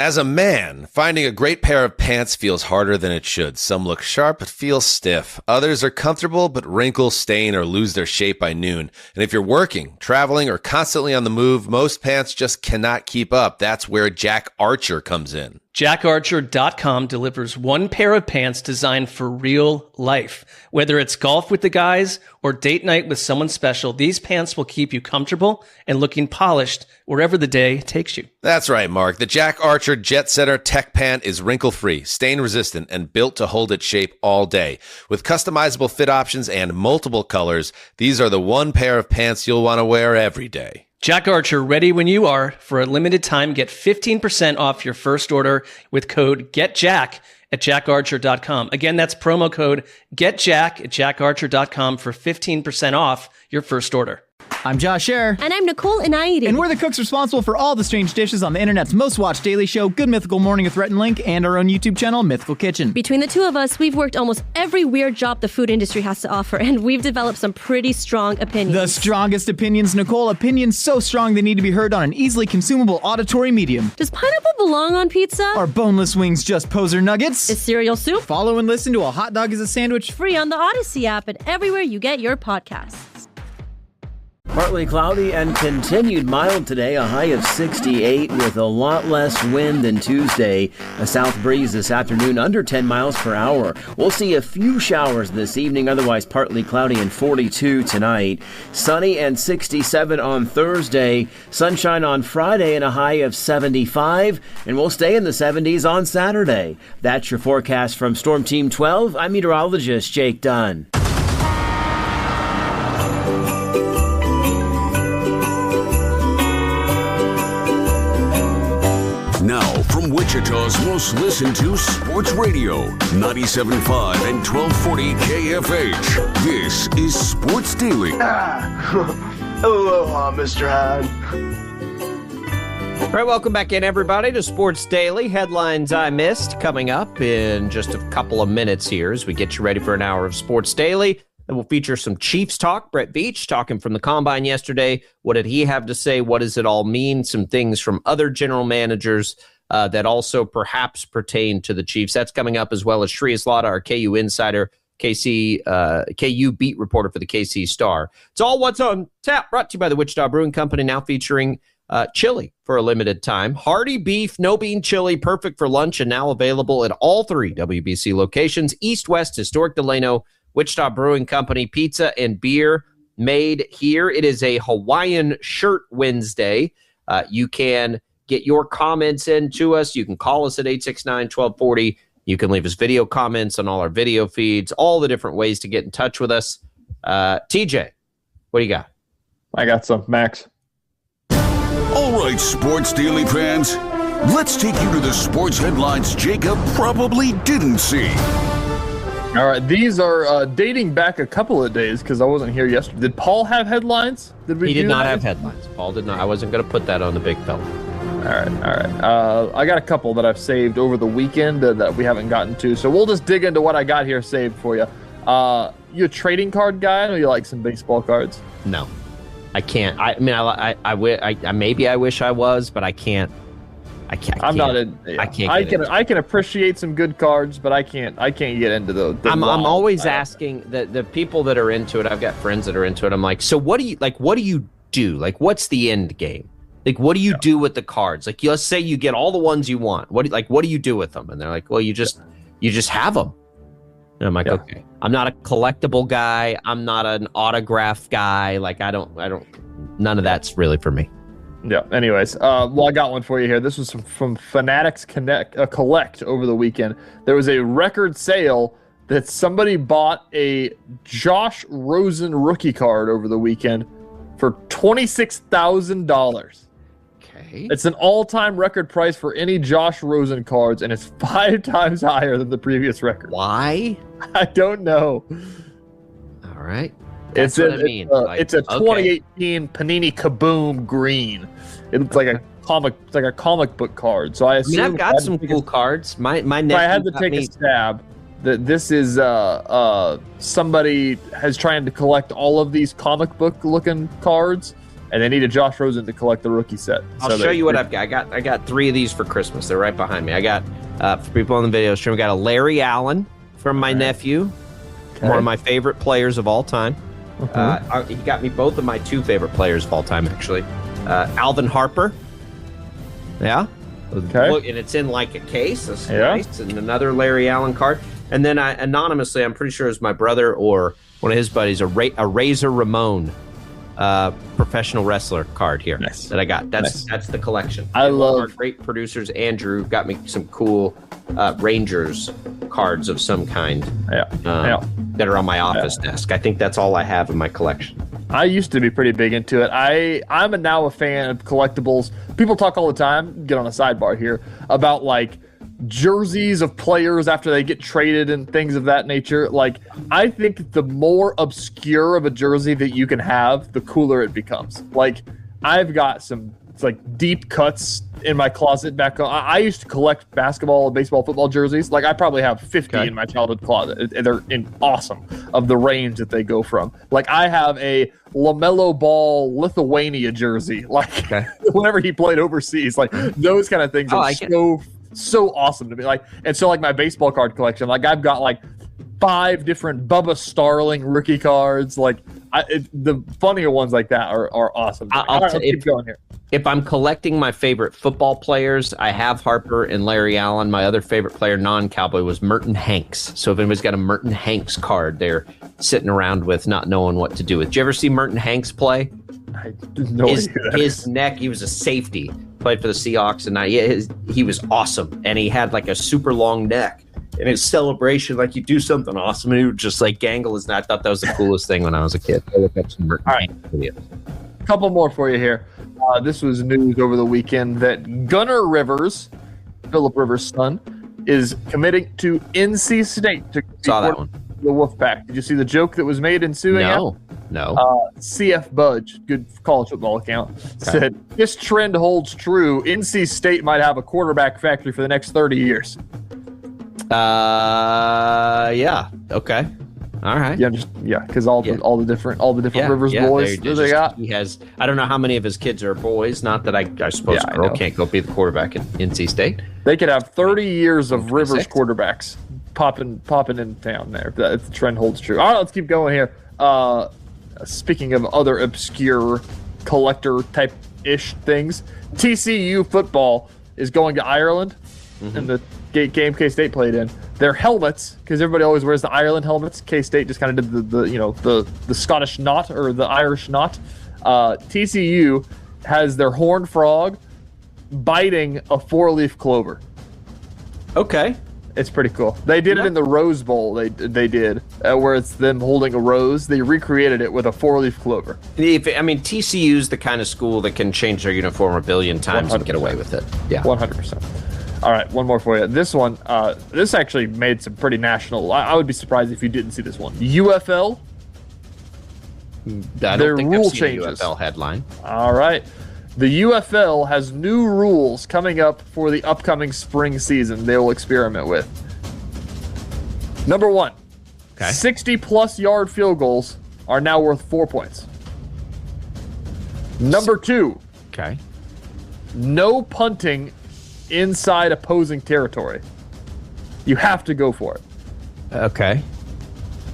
As a man, finding a great pair of pants feels harder than it should. Some look sharp but feel stiff. Others are comfortable but wrinkle, stain, or lose their shape by noon. And if you're working, traveling, or constantly on the move, most pants just cannot keep up. That's where Jack Archer comes in. JackArcher.com delivers one pair of pants designed for real life. Whether it's golf with the guys or date night with someone special, these pants will keep you comfortable and looking polished wherever the day takes you. That's right, Mark. The Jack Archer Jet Setter Tech Pant is wrinkle-free, stain-resistant, and built to hold its shape all day. With customizable fit options and multiple colors, these are the one pair of pants you'll want to wear every day. Jack Archer, ready when you are. For a limited time, get 15% off your first order with code GETJACK at jackarcher.com. Again, that's promo code GETJACK at jackarcher.com for 15% off your first order. I'm Josh Scherer. And I'm Nicole Inaidi. And we're the cooks responsible for all the strange dishes on the internet's most watched daily show, Good Mythical Morning with Rhett and Link, and our own YouTube channel, Mythical Kitchen. Between the two of us, we've worked almost every weird job the food industry has to offer, and we've developed some pretty strong opinions. The strongest opinions, Nicole. Opinions so strong they need to be heard on an easily consumable auditory medium. Does pineapple belong on pizza? Are boneless wings just poser nuggets? Is cereal soup? Follow and listen to A Hot Dog is a Sandwich. Free on the Odyssey app and everywhere you get your podcasts. Partly cloudy and continued mild today, a high of 68 with a lot less wind than Tuesday. A south breeze this afternoon under 10 miles per hour. We'll see a few showers this evening, otherwise partly cloudy and 42 tonight. Sunny and 67 on Thursday. Sunshine on Friday and a high of 75. And we'll stay in the 70s on Saturday. That's your forecast from Storm Team 12. I'm meteorologist Jake Dunn. Now, from Wichita's most listened to sports radio, 97.5 and 1240 KFH, this is Sports Daily. Aloha, Mr. Hyde. All right, welcome back in, everybody, to Sports Daily. Headlines I missed coming up in just a couple of minutes here as we get you ready for an hour of Sports Daily. And we'll feature some Chiefs talk. Brett Veach talking from the Combine yesterday. What did he have to say? What does it all mean? Some things from other general managers that also perhaps pertain to the Chiefs. That's coming up, as well as Shreyas Laddha, our KU insider, KU beat reporter for the KC Star. It's all what's on tap, brought to you by the Wichita Brewing Company, now featuring chili for a limited time. Hearty beef, no bean chili, perfect for lunch, and now available at all three WBC locations: East, West, Historic Delano, Wichita Brewing Company. Pizza and beer made here. It is a Hawaiian Shirt Wednesday. You can get your comments in to us. You can call us at 869-1240. You can leave us video comments on all our video feeds, all the different ways to get in touch with us. TJ, what do you got? I got some, Max. All right, Sports Daily fans, let's take you to the sports headlines Jacob probably didn't see. All right, these are dating back a couple of days because I wasn't here yesterday. Did Paul have headlines? He did not have headlines. Paul did not. I wasn't going to put that on the big fella. All right. I got a couple that I've saved over the weekend that we haven't gotten to, so we'll just dig into what I got here saved for you. You a trading card guy? I know you like some baseball cards. No, I can't. I maybe I wish I was, but I can't. I can't. I can appreciate some good cards, but I can't get into the I'm always asking the people that are into it. I've got friends that are into it. I'm like, so what do you do? Like, what's the end game? Like, what do you do with the cards? Like, let's say you get all the ones you want. What do you do with them? And they're like, well, you just have them. And I'm like, okay. I'm not a collectible guy. I'm not an autograph guy. Like, I don't. None of that's really for me. Yeah. Anyways, well, I got one for you here. This was from Fanatics Collect over the weekend. There was a record sale that somebody bought a Josh Rosen rookie card over the weekend for $26,000. Okay. It's an all-time record price for any Josh Rosen cards, and it's 5 times higher than the previous record. Why? I don't know. All right. That's what I mean. It's a 2018 Panini Kaboom green. It's like a comic book card. So I assume I've got some cool cards. My nephew I had to take a stab that this is somebody has trying to collect all of these comic book looking cards, and they needed Josh Rosen to collect the rookie set. I'll show you what I've got. I got 3 of these for Christmas. They're right behind me. I got, for people on the video stream, I got a Larry Allen from my nephew, one of my favorite players of all time. He got me both of my 2 favorite players of all time, actually. Alvin Harper. Yeah. Okay. Look, and it's in like a case. That's nice. And another Larry Allen card. And then anonymously, I'm pretty sure it was my brother or one of his buddies, a Razor Ramon professional wrestler card here that I got. That's the collection. I love our great producers. Andrew got me some cool Rangers cards of some kind that are on my office desk. I think that's all I have in my collection. I used to be pretty big into it. I'm now a fan of collectibles. People talk all the time, get on a sidebar here, about like jerseys of players after they get traded and things of that nature. Like, I think the more obscure of a jersey that you can have, the cooler it becomes. Like, I've got some deep cuts in my closet back home. I used to collect basketball, baseball, football jerseys. Like, I probably have 50 in my childhood closet. They're awesome of the range that they go from. Like, I have a LaMelo Ball Lithuania jersey. Like, whenever he played overseas, like those kind of things are so awesome to me. Like, and so like my baseball card collection, like I've got like 5 different Bubba Starling rookie cards. Like, the funnier ones like that are awesome. I'll keep going here. If I'm collecting my favorite football players, I have Harper and Larry Allen. My other favorite player, non-Cowboy, was Merton Hanks. So if anybody's got a Merton Hanks card they're sitting around with, not knowing what to do with. Did you ever see Merton Hanks play? I didn't know his neck, he was a safety, played for the Seahawks, and he was awesome. And he had like a super long neck. In his celebration, like you do something awesome, and he would just like gangle his neck. I thought that was the coolest thing when I was a kid. I looked up some Merton Hanks videos. A couple more for you here. This was news over the weekend that Gunnar Rivers, Phillip Rivers' son, is committing to NC State to saw that one. The Wolfpack. Did you see the joke that was made ensuing? No. CF Budge, good college football account, said, "This trend holds true. NC State might have a quarterback factory for the next 30 years." Yeah. Okay. All right. Because all the different Rivers boys that they got. He has. I don't know how many of his kids are boys. Not that I suppose a girl can't go be the quarterback in NC State. They could have 30 years of Rivers quarterbacks popping in town there. If the trend holds true. All right, let's keep going here. Speaking of other obscure collector type ish things, TCU football is going to Ireland, and the game K-State played in. Their helmets, because everybody always wears the Ireland helmets. K-State just kind of did the Scottish knot or the Irish knot. TCU has their horned frog biting a 4-leaf clover. Okay. It's pretty cool. They did it in the Rose Bowl. They did where it's them holding a rose. They recreated it with a 4-leaf clover. TCU's the kind of school that can change their uniform a billion times 100%. And get away with it. Yeah, 100%. All right, one more for you. This one, this actually made some pretty national. I would be surprised if you didn't see this one. UFL. I don't think I've seen a UFL headline. All right. The UFL has new rules coming up for the upcoming spring season they will experiment with. Number 1, 60-plus yard field goals are now worth 4 points. Number 2, no punting inside opposing territory. You have to go for it. Okay.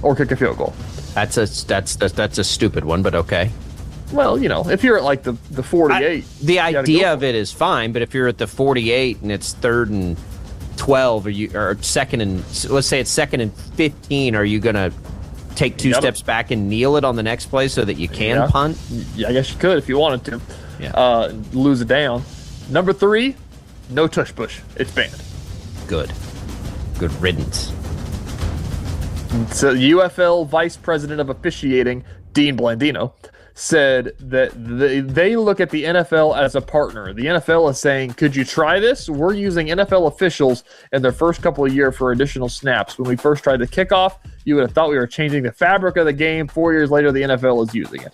Or kick a field goal. That's a stupid one, but okay. Well, if you're at like the 48, the idea of it is fine, but if you're at the 48 and it's 3rd and 12, or second and let's say it's 2nd and 15, are you gonna take 2 steps back and kneel it on the next play so that you can punt? Yeah, I guess you could if you wanted to. Yeah. Lose it down. Number 3, no tush push. It's banned. Good riddance. So UFL Vice President of Officiating, Dean Blandino, said that they look at the NFL as a partner. The NFL is saying, could you try this? We're using NFL officials in their first couple of years for additional snaps. When we first tried the kickoff, you would have thought we were changing the fabric of the game. 4 years later, the NFL is using it.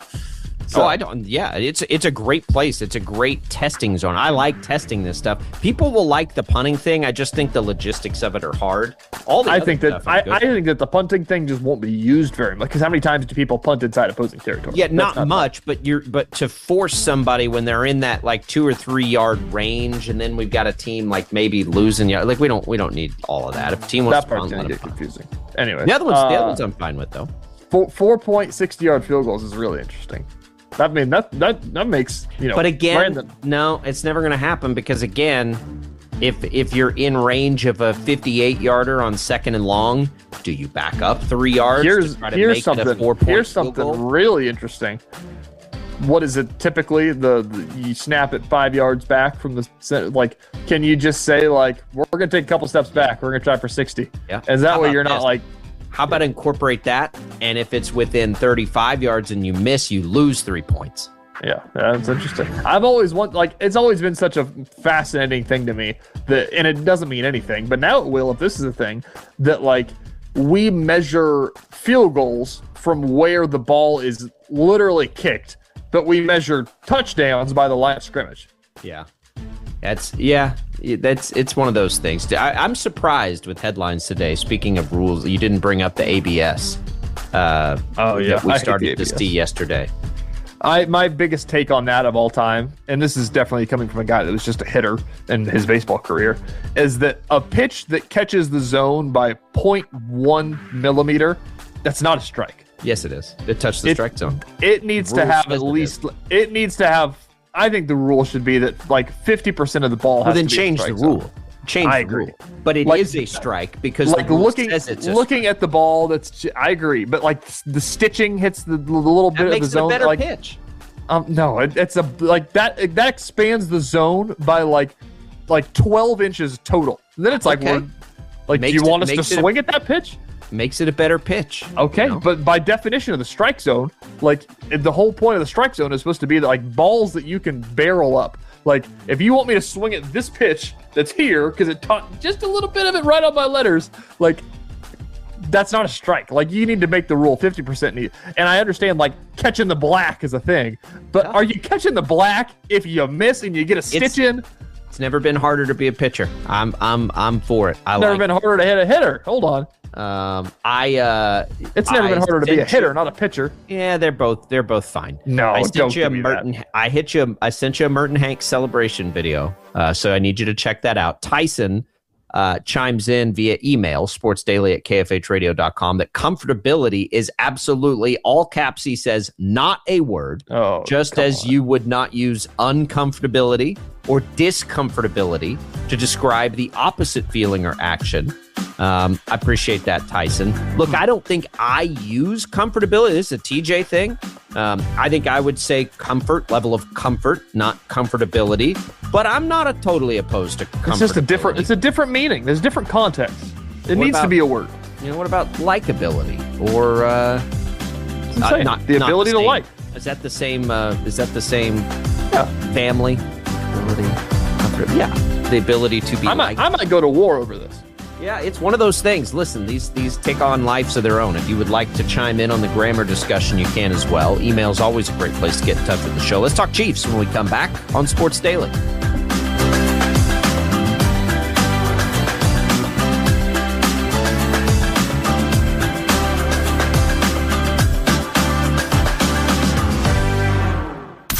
Oh, I don't. Yeah, it's a great place. It's a great testing zone. I like testing this stuff. People will like the punting thing. I just think the logistics of it are hard. I think that the punting thing just won't be used very much. Because how many times do people punt inside opposing territory? Yeah, not much. But to force somebody when they're in that like 2 or 3 yard range, and then we've got a team like maybe losing. Like we don't need all of that. If a team wants that part's to gonna get confusing. Anyway, the other ones I'm fine with though. 4.60-yard field goals is really interesting. I mean, that makes, But again, Brandon. No, it's never going to happen because, again, if you're in range of a 58-yarder on 2nd and long, do you back up 3 yards Here's to try to make it a 4-point Here's field something goal? really interesting. What is it typically? You snap it 5 yards back from the, like, can you just say, like, we're going to take a couple steps back. We're going to try for 60. Yeah. Is that way you're not like... How about incorporate that? And if it's within 35 yards and you miss, you lose 3 points. Yeah, that's interesting. I've always it's always been such a fascinating thing to me that, and it doesn't mean anything, but now it will if this is a thing, that like we measure field goals from where the ball is literally kicked, but we measure touchdowns by the line of scrimmage. Yeah. It's one of those things. I'm surprised with headlines today. Speaking of rules, you didn't bring up the ABS. That we started to see yesterday. My biggest take on that of all time, and this is definitely coming from a guy that was just a hitter in his baseball career, is that a pitch that catches the zone by 0.1 millimeter, that's not a strike. Yes, it is. It touched the strike zone. It needs to have at least. It needs to have. I think the rule should be that like 50% of the ball. Well, then change the rule. I agree. But it is a strike because like the rule says it's looking at the ball. I agree, but like the stitching hits the little bit of the zone. Makes it a better like pitch. No, it's a like that expands the zone by like 12 inches total. And then it's like Okay. do you want us to swing at that pitch? Makes it a better pitch. Okay, but by definition of the strike zone, like the whole point of the strike zone is supposed to be that like balls that you can barrel up. Like if you want me to swing at this pitch that's here because it taught just a little bit of it right on my letters, like that's not a strike. Like you need to make the rule 50% neat. And I understand like catching the black is a thing, but are you catching the black if you miss and you get a stitch in? It's never been harder to be a pitcher. I'm for it. Never been harder to hit a hitter. Hold on. It's never been harder to be a hitter, not a pitcher. Yeah, they're both fine. No, I sent you a Merton. I sent you a Merton Hanks celebration video. So I need you to check that out. Tyson chimes in via email, sportsdaily@kfhradio.com, that comfortability is absolutely, all caps he says, not a word. Oh, just as you would not use uncomfortability or discomfortability to describe the opposite feeling or action. I appreciate that, Tyson. Look, I don't think I use comfortability. This is a TJ thing. I think I would say comfort, level of comfort, not comfortability. But I'm not totally opposed to comfort. It's just a different meaning. There's different context. It needs to be a word. What about likability or the ability to like? Is that the same? Family ability? Yeah, the ability to be. I might go to war over this. Yeah, it's one of those things. Listen, these take on lives of their own. If you would like to chime in on the grammar discussion, you can as well. Email is always a great place to get in touch with the show. Let's talk Chiefs when we come back on Sports Daily.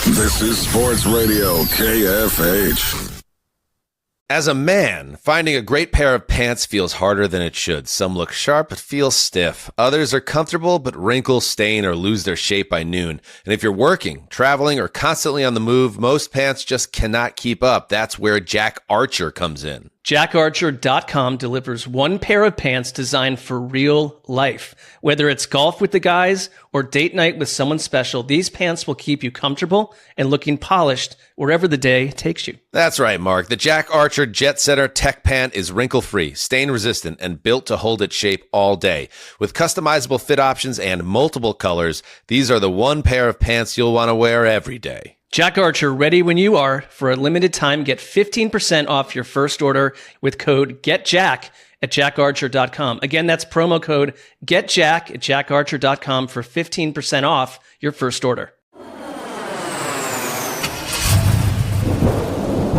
This is Sports Radio KFH. As a man, finding a great pair of pants feels harder than it should. Some look sharp but feel stiff. Others are comfortable but wrinkle, stain, or lose their shape by noon. And if you're working, traveling, or constantly on the move, most pants just cannot keep up. That's where Jack Archer comes in. JackArcher.com delivers one pair of pants designed for real life. Whether it's golf with the guys or date night with someone special, these pants will keep you comfortable and looking polished wherever the day takes you. That's right, Mark. The Jack Archer Jet Setter Tech Pant is wrinkle-free, stain-resistant, and built to hold its shape all day. With customizable fit options and multiple colors, these are the one pair of pants you'll want to wear every day. Jack Archer, ready when you are. For a limited time, get 15% off your first order with code GETJACK at jackarcher.com. Again, that's promo code GETJACK at jackarcher.com for 15% off your first order.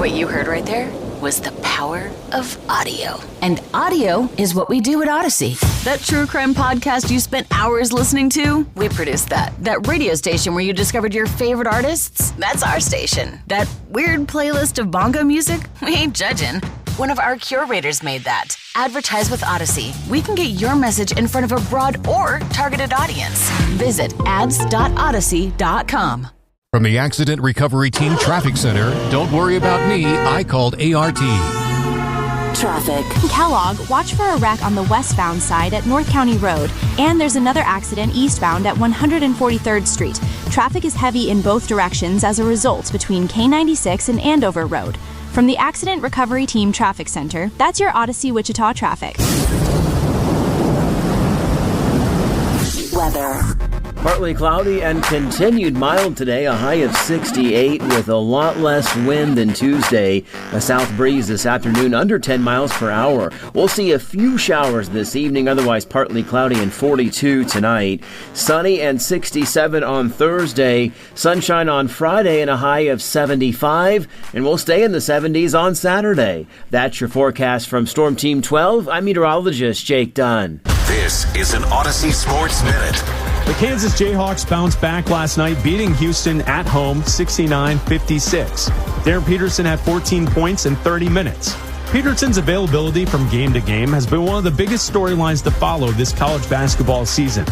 What you heard right there was the power of audio. And audio is what we do at Odyssey. That true crime podcast you spent hours listening to, we produced that. That radio station where you discovered your favorite artists, that's our station. That weird playlist of bongo music, we ain't judging. One of our curators made that. Advertise with Odyssey. We can get your message in front of a broad or targeted audience. Visit ads.odyssey.com. From the Accident Recovery Team Traffic Center, don't worry about me, I called ART. Traffic. Kellogg, watch for a wreck on the westbound side at North County Road, and there's another accident eastbound at 143rd Street. Traffic is heavy in both directions as a result between K96 and Andover Road. From the Accident Recovery Team Traffic Center, that's your Odyssey Wichita traffic. Weather. Partly cloudy and continued mild today, a high of 68 with a lot less wind than Tuesday. A south breeze this afternoon under 10 miles per hour. We'll see a few showers this evening, otherwise partly cloudy and 42 tonight. Sunny and 67 on Thursday. Sunshine on Friday and a high of 75. And we'll stay in the 70s on Saturday. That's your forecast from Storm Team 12. I'm meteorologist Jake Dunn. This is an Odyssey Sports Minute. The Kansas Jayhawks bounced back last night, beating Houston at home 69-56. Darren Peterson had 14 points in 30 minutes. Peterson's availability from game to game has been one of the biggest storylines to follow this college basketball season.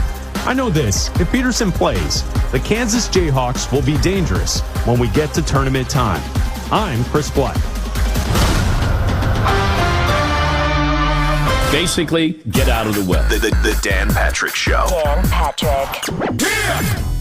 I know this, if Peterson plays, the Kansas Jayhawks will be dangerous when we get to tournament time. I'm Chris Black. Basically, get out of the way. The Dan Patrick Show. Dan Patrick.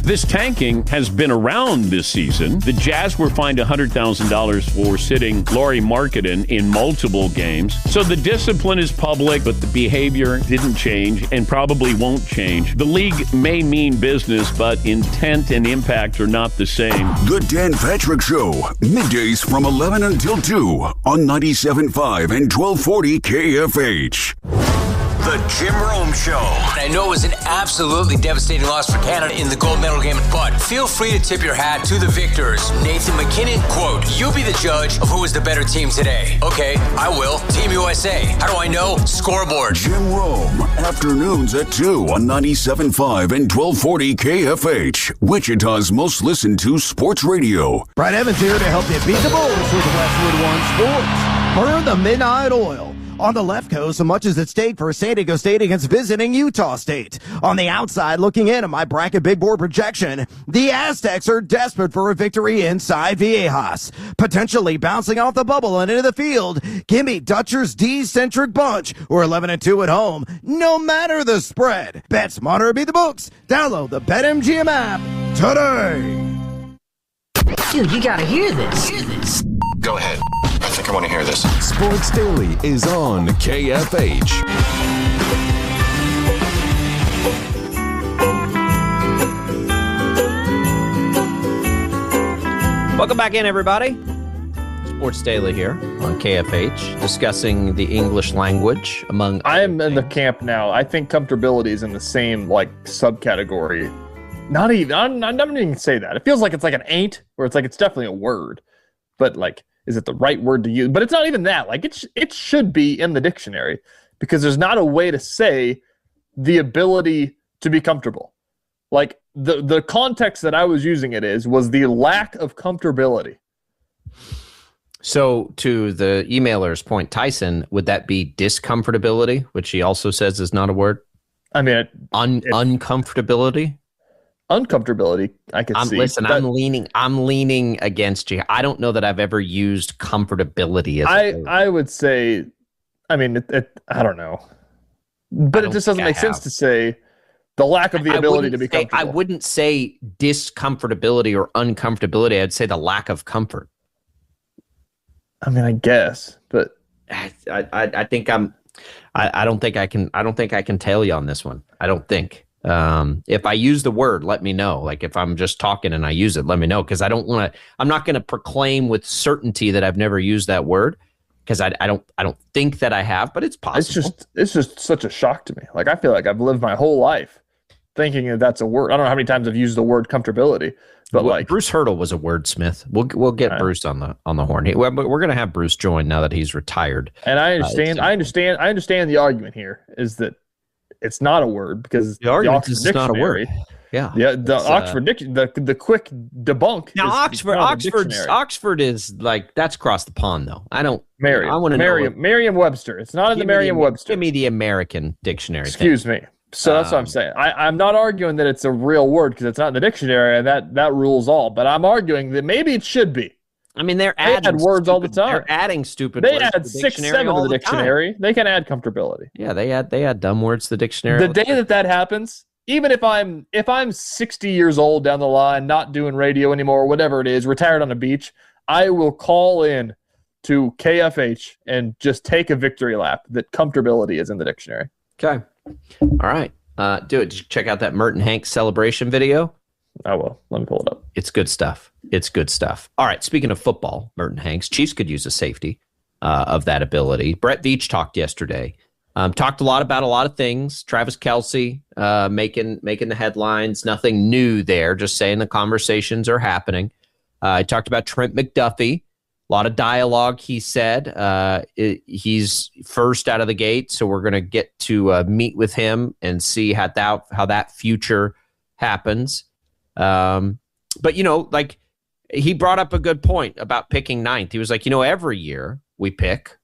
This tanking has been around this season. The Jazz were fined $100,000 for sitting Lauri Markkanen in multiple games. So the discipline is public, but the behavior didn't change and probably won't change. The league may mean business, but intent and impact are not the same. The Dan Patrick Show, middays from 11 until 2 on 97.5 and 1240 KFH. The Jim Rome Show. I know it was an absolutely devastating loss for Canada in the gold medal game, but feel free to tip your hat to the victors. Nathan McKinnon, quote, "You be the judge of who is the better team today." Okay, I will. Team USA. How do I know? Scoreboard. Jim Rome, afternoons at 2 on 97.5 and 1240 KFH, Wichita's most listened to sports radio. Brad Evans here to help you beat the Bulls with Westwood One Sports. Burn the midnight oil. On the left coast, so much is at stake for San Diego State against visiting Utah State. On the outside, looking in at my bracket big board projection, the Aztecs are desperate for a victory inside Viejas. Potentially bouncing off the bubble and into the field. Give me Dutcher's D-centric bunch, or 11-2 at home, no matter the spread. Bet smarter or beat the books. Download the BetMGM app today. Dude, you gotta hear this. Go ahead. I think I want to hear this. Sports Daily is on KFH. Welcome back in, everybody. Sports Daily here on KFH, discussing the English language among. I am in the camp now. I think comfortability is in the same subcategory. Not even. I'm not even say that. It feels like it's like an ain't, where it's like it's definitely a word, but is it the right word to use? But it's not even that. It should be in the dictionary, because there's not a way to say the ability to be comfortable. The context that I was using it was the lack of comfortability. So to the emailer's point, Tyson, would that be discomfortability, which he also says is not a word? I mean, uncomfortability. Uncomfortability, I can see. Listen, I'm leaning against you. I don't know that I've ever used comfortability as a word. I would say, I mean, I don't know. But it just doesn't make sense to say the lack of the ability to be comfortable. I wouldn't say discomfortability or uncomfortability. I'd say the lack of comfort. I mean, I guess, but I think I don't think I can tail you on this one. I don't think. If I use the word, let me know. If I'm just talking and I use it, let me know. Because I'm not going to proclaim with certainty that I've never used that word, because I don't think that I have, but it's possible. It's just such a shock to me. I feel like I've lived my whole life thinking that that's a word. I don't know how many times I've used the word comfortability, But Bruce Hurdle was a wordsmith. We'll get Bruce on the horn. But we're going to have Bruce join now that he's retired. And I understand the argument here is that it's not a word because the argument is it's not a word. Yeah. The Oxford Dictionary, the quick debunk. Now Oxford is like, that's across the pond though. I want to know Merriam-Webster. It's not in the Merriam-Webster. Give me the American dictionary. Excuse me. So that's what I'm saying. I'm not arguing that it's a real word because it's not in the dictionary and that rules all. But I'm arguing that maybe it should be. I mean, they add words all the time. They're adding stupid words. They add 6, 7 to the dictionary. They can add comfortability. Yeah, they add dumb words to the dictionary. The day that happens, even if I'm 60 years old down the line, not doing radio anymore, whatever it is, retired on a beach, I will call in to KFH and just take a victory lap that comfortability is in the dictionary. Okay. All right. Do it. Did you check out that Merton Hanks celebration video? I will. Let me pull it up. It's good stuff. All right. Speaking of football, Merton Hanks, Chiefs could use a safety of that ability. Brett Veach talked yesterday. Talked a lot about a lot of things. Travis Kelce making the headlines. Nothing new there. Just saying the conversations are happening. I talked about Trent McDuffie. A lot of dialogue, he said. He's first out of the gate, so we're going to get to meet with him and see how that future happens. But, he brought up a good point about picking ninth. He was like, every year we pick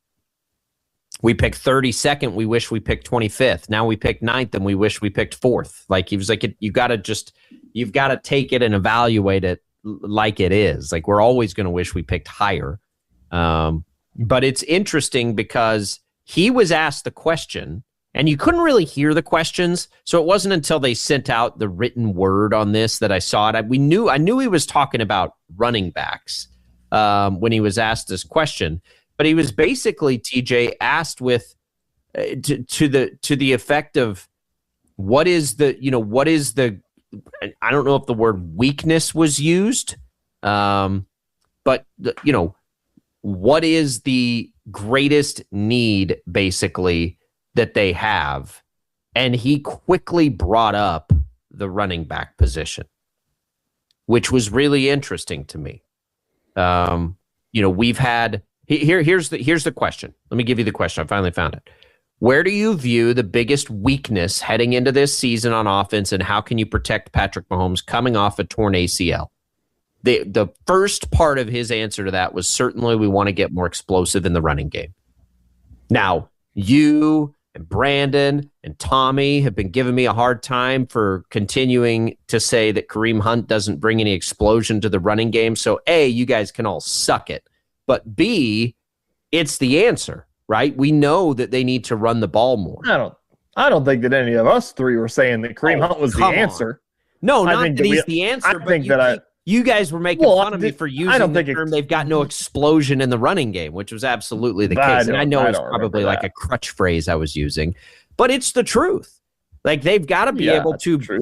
32nd, we wish we picked 25th. Now we pick ninth and we wish we picked fourth. Like, he was like, you've got to take it and evaluate it like it is. Like, we're always going to wish we picked higher. But it's interesting because he was asked the question and you couldn't really hear the questions. So it wasn't until they sent out the written word on this that I saw it. I knew he was talking about running backs when he was asked this question, but he was basically, TJ, asked with to the effect of what is the I don't know if the word weakness was used, but what is the greatest need basically that they have? And he quickly brought up the running back position, which was really interesting to me. We've had here's the question. Let me give you the question. I finally found it. Where do you view the biggest weakness heading into this season on offense, and how can you protect Patrick Mahomes coming off a torn ACL? The first part of his answer to that was certainly we want to get more explosive in the running game. Now, you and Brandon and Tommy have been giving me a hard time for continuing to say that Kareem Hunt doesn't bring any explosion to the running game. So, A, you guys can all suck it. But B, it's the answer. Right? We know that they need to run the ball more. I don't think that any of us three were saying that Kareem Hunt was the answer. No, not that he's the answer, but you guys were making fun of me for using the term they've got no explosion in the running game, which was absolutely the case. And I know it's probably like a crutch phrase I was using, but it's the truth. Like, they've got to be able to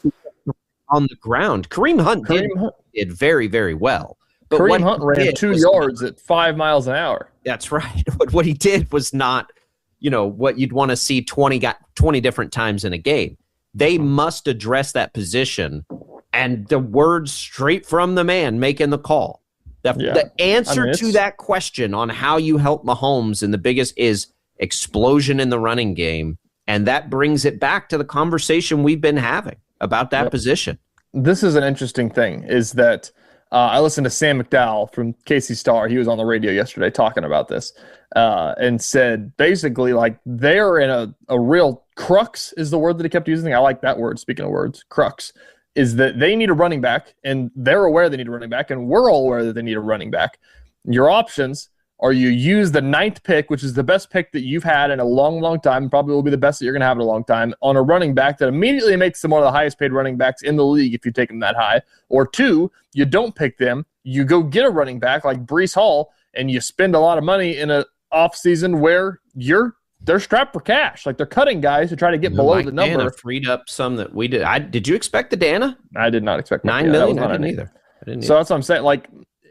on the ground. Kareem Hunt did very, very well. But Kareem Hunt ran 2 yards at 5 miles an hour. That's right. But what he did was not, what you'd want to see 20 different times in a game. They must address that position, and the words straight from the man making the call. The answer to that question on how you help Mahomes and the biggest is explosion in the running game, and that brings it back to the conversation we've been having about that position. This is an interesting thing, is that I listened to Sam McDowell from KC Star. He was on the radio yesterday talking about this and said basically, like, they're in a real crux is the word that he kept using. I like that word. Speaking of words, crux is that they need a running back, and they're aware they need a running back, and we're all aware that they need a running back. Your options are you use the 9th pick, which is the best pick that you've had in a long, long time, probably will be the best that you're going to have in a long time, on a running back that immediately makes them one of the highest paid running backs in the league if you take them that high. Or 2, you don't pick them, you go get a running back like Breece Hall, and you spend a lot of money in an offseason where they're strapped for cash. Like, they're cutting guys to try to get below the number. Dana freed up some that we did. Did you expect the Dana? I did not expect $9 million. I didn't either. So that's what I'm saying. Like,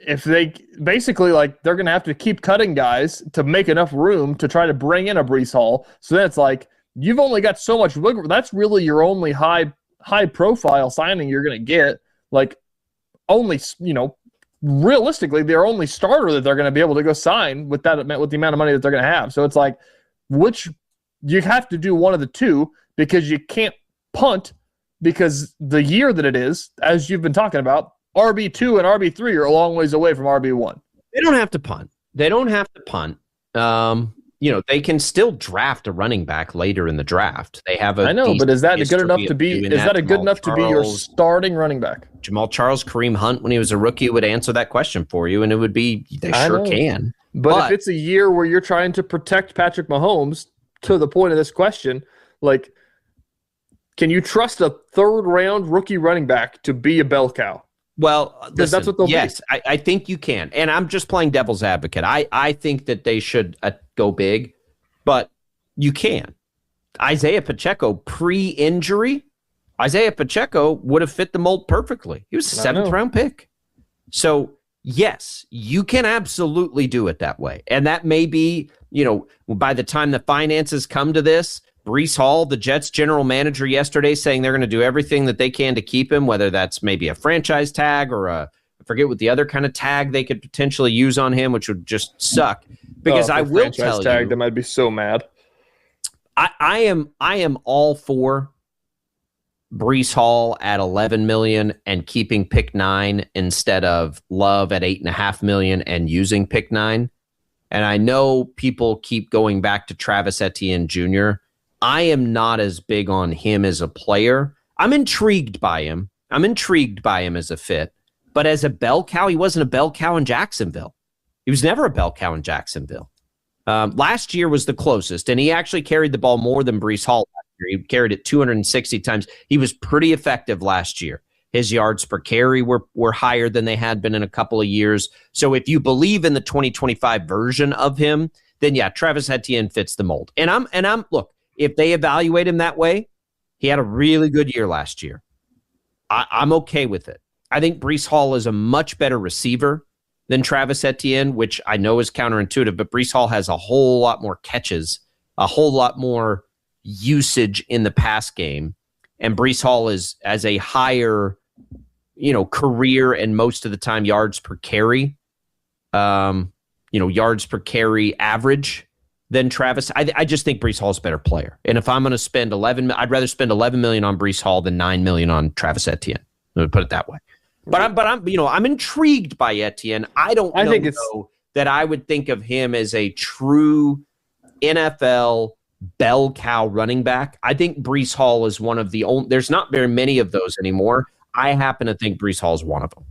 if they basically, like, they're going to have to keep cutting guys to make enough room to try to bring in a Breece Hall. So then it's like, you've only got so much wiggle. That's really your only high profile signing you're going to get. Like, only, realistically, their only starter that they're going to be able to go sign with the amount of money that they're going to have. So it's like, you have to do one of the two, because you can't punt, because the year that it is, as you've been talking about, RB2 and RB3 are a long ways away from RB1. They don't have to punt. They can still draft a running back later in the draft. They have I know, but is that good enough to be? Is that good enough to be your starting running back? Jamal Charles, Kareem Hunt, when he was a rookie, would answer that question for you, and it would be they sure can. But if it's a year where you're trying to protect Patrick Mahomes, to the point of this question, like, can you trust a third-round rookie running back to be a bell cow? Well, listen, that's what they'll be. I think you can. And I'm just playing devil's advocate. I think that they should go big, but you can. Isaiah Pacheco, pre-injury, would have fit the mold perfectly. He was a 7th-round pick. So, yes, you can absolutely do it that way. And that may be, by the time the finances come to this, Breece Hall, the Jets general manager, yesterday saying they're going to do everything that they can to keep him, whether that's maybe a franchise tag or I forget what the other kind of tag they could potentially use on him, which would just suck. Because I will tell you, they might be so mad. I am all for Breece Hall at $11 million and keeping pick 9 instead of Love at $8.5 million and using pick 9. And I know people keep going back to Travis Etienne Jr. I am not as big on him as a player. I'm intrigued by him. As a fit. But as a bell cow, he wasn't a bell cow in Jacksonville. He was never a bell cow in Jacksonville. Last year was the closest, and he actually carried the ball more than Breece Hall last year. He carried it 260 times. He was pretty effective last year. His yards per carry were higher than they had been in a couple of years. So if you believe in the 2025 version of him, then yeah, Travis Etienne fits the mold. And I'm look, if they evaluate him that way, he had a really good year last year. I'm okay with it. I think Breece Hall is a much better receiver than Travis Etienne, which I know is counterintuitive, but Breece Hall has a whole lot more catches, a whole lot more usage in the pass game. And Breece Hall is as a higher, career and most of the time yards per carry, yards per carry average than Travis. I just think Breece Hall is a better player. And if I'm going to spend I'd rather spend $11 million on Breece Hall than $9 million on Travis Etienne. Let me put it that way. But I'm intrigued by Etienne. I think that I would think of him as a true NFL bell cow running back. I think Breece Hall is one of the only. There's not very many of those anymore. I happen to think Breece Hall is one of them.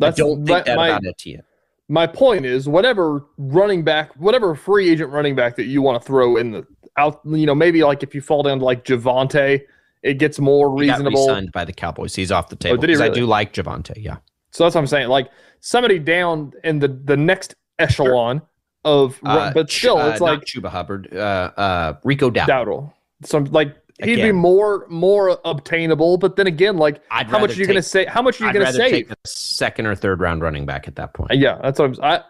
I don't think that about Etienne. My point is, whatever free agent running back that you want to throw in the out, maybe like if you fall down to like Javonte, it gets more reasonable. He got re-signed by the Cowboys. He's off the table. Did he really? I do like Javonte, yeah. So that's what I'm saying. Like somebody down in the next echelon of, but still, it's like not Chuba Hubbard, Rico Dowdle. So like he'd be more obtainable. But then again, like how much are you going to say? How much are you going to save? Take a 2nd or 3rd round running back at that point. Yeah, that's what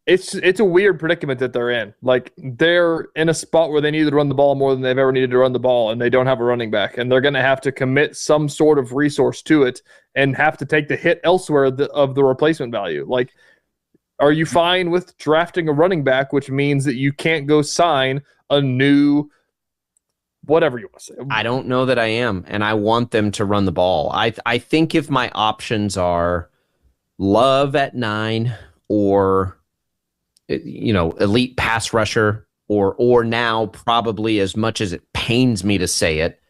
it's a weird predicament that they're in. Like they're in a spot where they need to run the ball more than they've ever needed to run the ball, and they don't have a running back, and they're going to have to commit some sort of resource to it and have to take the hit elsewhere of the replacement value. Like, are you fine with drafting a running back, which means that you can't go sign a new whatever you want to say? I don't know that I am, and I want them to run the ball. I think if my options are Love at 9 or elite pass rusher, or now probably, as much as it pains me to say it,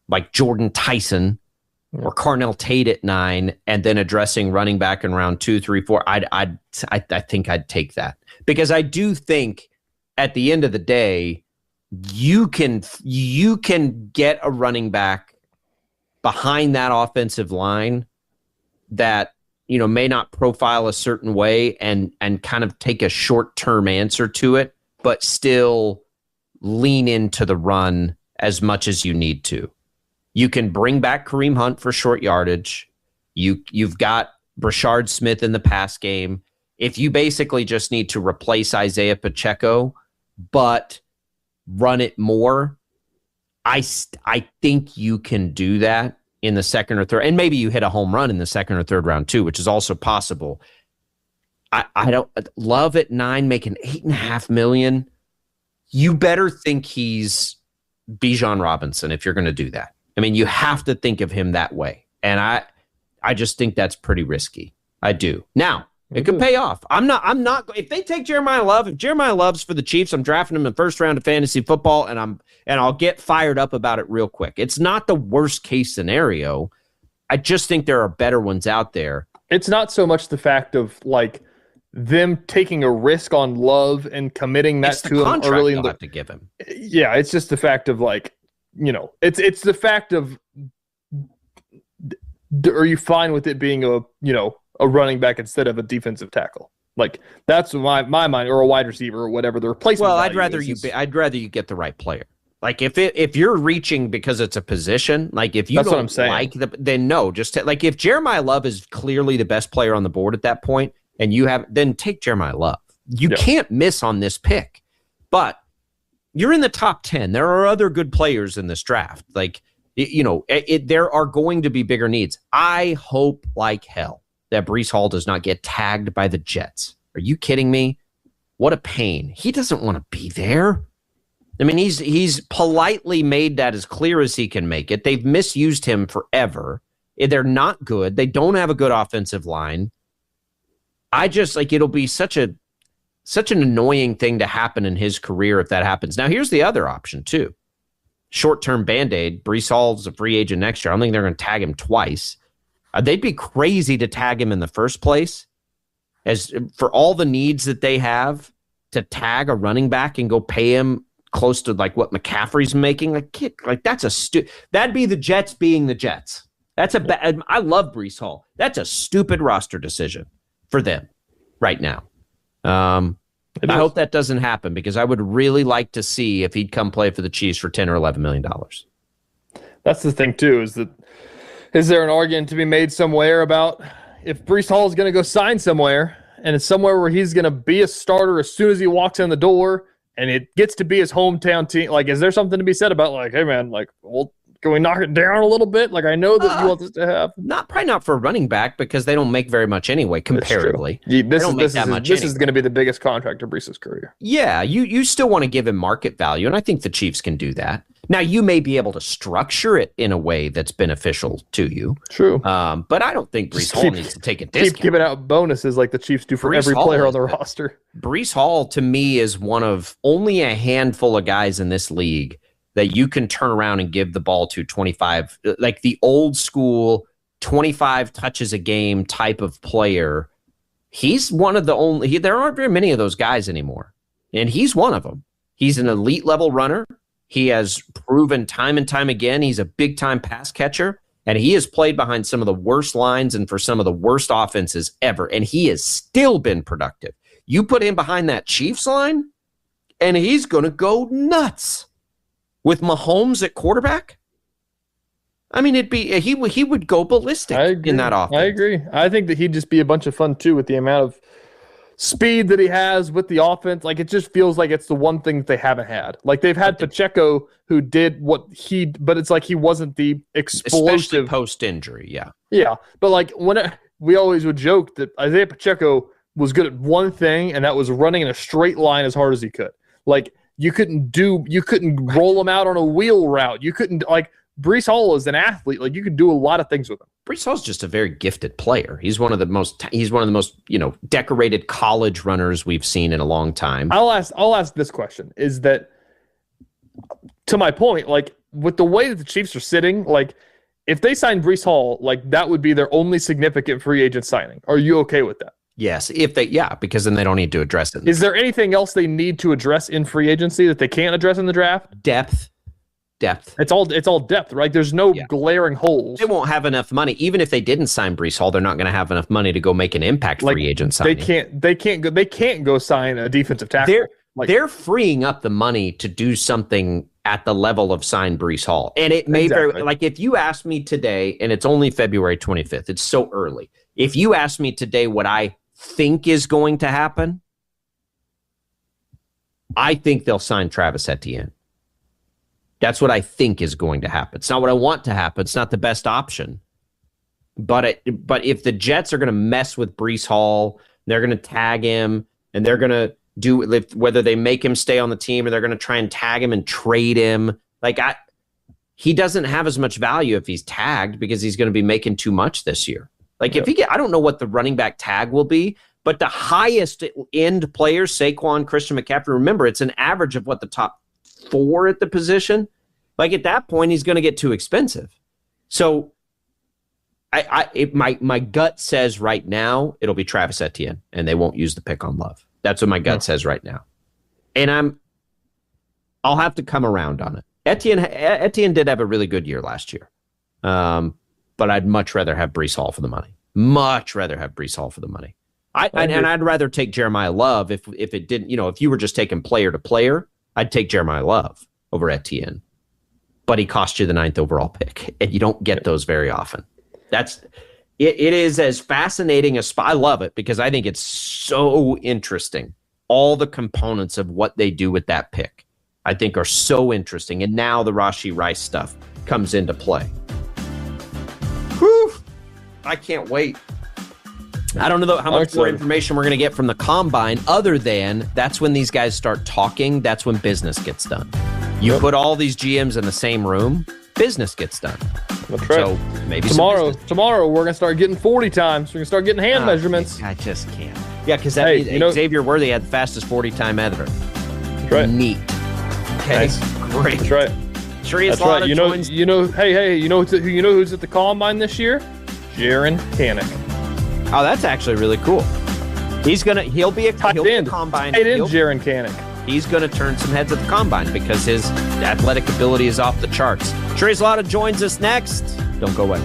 like Jordan Tyson or Carnell Tate at 9, and then addressing running back in round 2, 3, 4. I think I'd take that, because I do think at the end of the day, you can get a running back behind that offensive line that may not profile a certain way and kind of take a short-term answer to it, but still lean into the run as much as you need to. You can bring back Kareem Hunt for short yardage. You've got Brashard Smith in the pass game. If you basically just need to replace Isaiah Pacheco, but run it more, I think you can do that. in the second or third, and maybe you hit a home run in the second or third round too, which is also possible. I don't Love at 9, making $8.5 million. You better think he's Bijan Robinson if you're going to do that. I mean, you have to think of him that way. And I just think that's pretty risky. I do. Now, it could pay off. I'm not, if they take Jeremiah Love, if Jeremiah Love's for the Chiefs, I'm drafting him in the first round of fantasy football, and I'll get fired up about it real quick. It's not the worst case scenario. I just think there are better ones out there. It's not so much the fact of like them taking a risk on Love and committing that to him early in the have to give him. Yeah, it's just the fact of like, it's the fact of, are you fine with it being a running back instead of a defensive tackle? Like that's my mind, or a wide receiver or whatever the replacement. Well, I'd rather you get the right player. Like if you're reaching because it's a position, like if you that's don't what I'm saying. like then no, like if Jeremiah Love is clearly the best player on the board at that point, and then take Jeremiah Love. You can't miss on this pick. But you're in the top 10. There are other good players in this draft. Like, there are going to be bigger needs. I hope like hell that Breece Hall does not get tagged by the Jets. Are you kidding me? What a pain. He doesn't want to be there. I mean, he's politely made that as clear as he can make it. They've misused him forever. They're not good. They don't have a good offensive line. I just it'll be such an annoying thing to happen in his career if that happens. Now, here's the other option too. Short-term Band-Aid. Breece Hall's a free agent next year. I don't think they're going to tag him twice. They'd be crazy to tag him in the first place. As for all the needs that they have, to tag a running back and go pay him close to like what McCaffrey's making, that'd be the Jets being the Jets. I love Breece Hall. That's a stupid roster decision for them right now. I hope that doesn't happen because I would really like to see if he'd come play for the Chiefs for $10 or $11 million. That's the thing too, is there an argument to be made somewhere about if Breece Hall is going to go sign somewhere and it's somewhere where he's going to be a starter as soon as he walks in the door and it gets to be his hometown team? Like, is there something to be said about like, hey man, like, well, can we knock it down a little bit? Like, I know that you want this to have. Probably not for a running back because they don't make very much anyway, comparatively. This is going to be the biggest contract of Breece's career. Yeah, you still want to give him market value, and I think the Chiefs can do that. Now, you may be able to structure it in a way that's beneficial to you. True. But I don't think Breece Hall needs to take a discount. Keep giving out bonuses like the Chiefs do for every player on the roster. Breece Hall, to me, is one of only a handful of guys in this league that you can turn around and give the ball to 25, like the old school 25 touches a game type of player. He's one of the only, there aren't very many of those guys anymore. And he's one of them. He's an elite level runner. He has proven time and time again, he's a big time pass catcher. And he has played behind some of the worst lines and for some of the worst offenses ever. And he has still been productive. You put him behind that Chiefs line and he's going to go nuts. With Mahomes at quarterback, I mean, he would go ballistic in that offense. I agree. I think that he'd just be a bunch of fun too with the amount of speed that he has with the offense. Like, it just feels like it's the one thing that they haven't had. Like, they've had Pacheco who did but it's like he wasn't the explosive. Especially post-injury, yeah. Yeah, but like we always would joke that Isaiah Pacheco was good at one thing, and that was running in a straight line as hard as he could. Like, you couldn't roll him out on a wheel route. You couldn't, like, Breece Hall is an athlete. Like, you could do a lot of things with him. Breece Hall's just a very gifted player. He's one of the most decorated college runners we've seen in a long time. I'll ask this question, is that, to my point, like, with the way that the Chiefs are sitting, like, if they sign Breece Hall, like, that would be their only significant free agent signing. Are you okay with that? Yes, because then they don't need to address it. Is there anything else they need to address in free agency that they can't address in the draft? Depth. It's all depth, right? There's no glaring holes. They won't have enough money. Even if they didn't sign Breece Hall, they're not going to have enough money to go make an impact free agent signing. They can't go sign a defensive tackle. They're freeing up the money to do something at the level of sign Breece Hall. And it may very, like, if you ask me today, and it's only February 25th, it's so early. If you ask me today what I think is going to happen, I think they'll sign Travis Etienne. That's what I think is going to happen. It's not what I want to happen. It's not the best option. But if the Jets are going to mess with Breece Hall, they're going to tag him, and they're going to do whether they make him stay on the team or they're going to try and tag him and trade him. He doesn't have as much value if he's tagged because he's going to be making too much this year. I don't know what the running back tag will be, but the highest end players, Saquon, Christian McCaffrey, remember, it's an average of the top 4 at the position. At that point, he's going to get too expensive. So my gut says right now it'll be Travis Etienne, and they won't use the pick on Love. That's what my gut says right now, and I'll have to come around on it. Etienne did have a really good year last year, but I'd much rather have Breece Hall for the money. Much rather have Breece Hall for the money. I'd rather take Jeremiah Love if it didn't. If you were just taking player to player, I'd take Jeremiah Love over Etienne. But he cost you the 9th overall pick, and you don't get those very often. It is as fascinating as I love it because I think it's so interesting. All the components of what they do with that pick, I think, are so interesting. And now the Rashee Rice stuff comes into play. Whew! I can't wait. I don't know how much more information we're going to get from the combine other than that's when these guys start talking. That's when business gets done. You put all these GMs in the same room, business gets done. That's right. So maybe tomorrow we're going to start getting 40 times. We're going to start getting hand measurements. I just can't. Yeah, because Xavier Worthy had the fastest 40-time editor. That's right. Neat. Okay, great. That's right. Sure, he has a lot of joins. You know who's at the combine this year? Jaren Kanak. Oh, that's actually really cool. He'll be a combine. Tight end Jaren Kanak. He's going to turn some heads at the combine because his athletic ability is off the charts. Trey's Lotta joins us next. Don't go away.